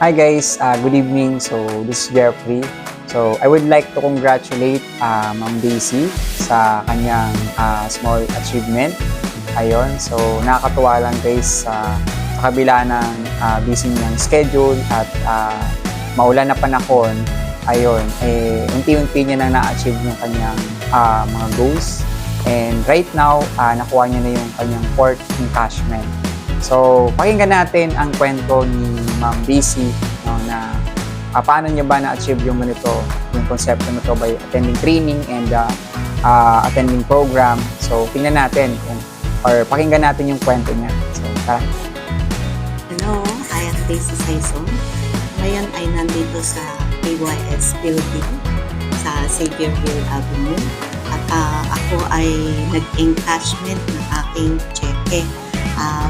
Hi guys, good evening. So this is Jeffrey. So I would like to congratulate Ma'am Daisy sa kanyang small achievement. Ayun, so nakakatuwa lang guys sa kabila ng busy niyang schedule at maulan na panahon. Ayun, unti-unti niya nang na-achieve yung kanyang mga goals. And right now, nakuha niya na yung kanyang 4th encashment. So, pakinggan natin ang kwento ni Ma'am Daisy na paano niya ba na-achieve yung ganito, yung konsepto na to by attending training and attending program. So, tingnan natin or pakinggan natin yung kwento niya. So, tara. Hello, I am Daisy Saison. Ngayon ay nandito sa AYS building sa Xavierville Avenue. At ako ay nag-encashment ng aking cheque.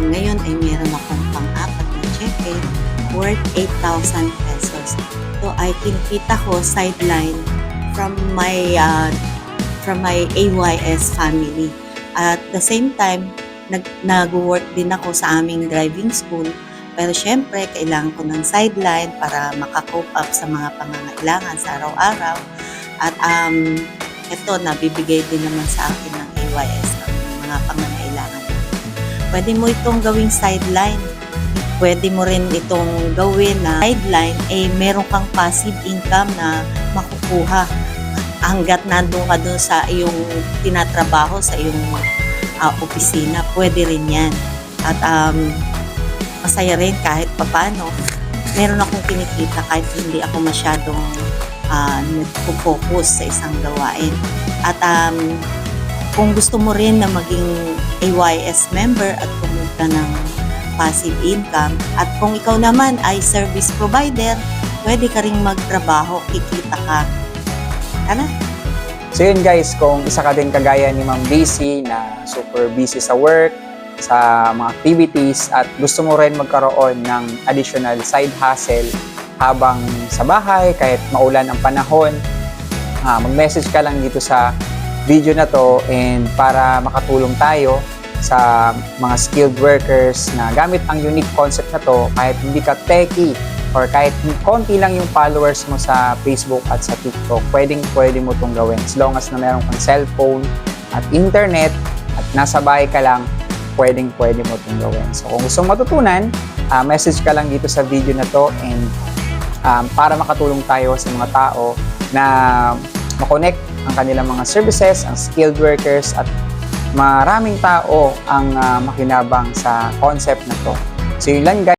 Ngayon ay meron akong pang-apat na cheque worth 8,000 pesos. So ay kinikita ko sideline from my AYS family. At the same time, nag-work din ako sa aming driving school. Pero syempre, kailangan ko ng sideline para makakope up sa mga pangangailangan sa araw-araw. At ito, nabibigay din naman sa akin ng AYS ang mga pangangailangan. Pwede mo itong gawing sideline. Pwede mo rin itong gawin na sideline, meron kang passive income na makukuha hanggat nandun ka dun sa iyong tinatrabaho, sa iyong opisina. Pwede rin yan. At masaya rin kahit papano. Meron akong kinikita kahit hindi ako masyadong nagpo-focus sa isang gawain. At kung gusto mo rin na maging AYS member at pumunta ng passive income, at kung ikaw naman ay service provider, pwede ka ring magtrabaho, kikita ka. Ano? So yun guys, kung isa ka din kagaya ni Ma'am Daisy na super busy sa work, sa mga activities, at gusto mo rin magkaroon ng additional side hustle habang sa bahay, kahit maulan ang panahon, mag-message ka lang dito sa video na to and para makatulong tayo sa mga skilled workers na gamit ang unique concept na to, kahit hindi ka techie or kahit konti lang yung followers mo sa Facebook at sa TikTok, pwede mo itong gawin. As long as na meron kang cellphone at internet at nasa bahay ka lang, pwede mo itong gawin. So kung gusto matutunan, message ka lang dito sa video na to and para makatulong tayo sa mga tao na makonect ang kanilang mga services, ang skilled workers, at maraming tao ang makinabang sa concept na to. So yun lang guys.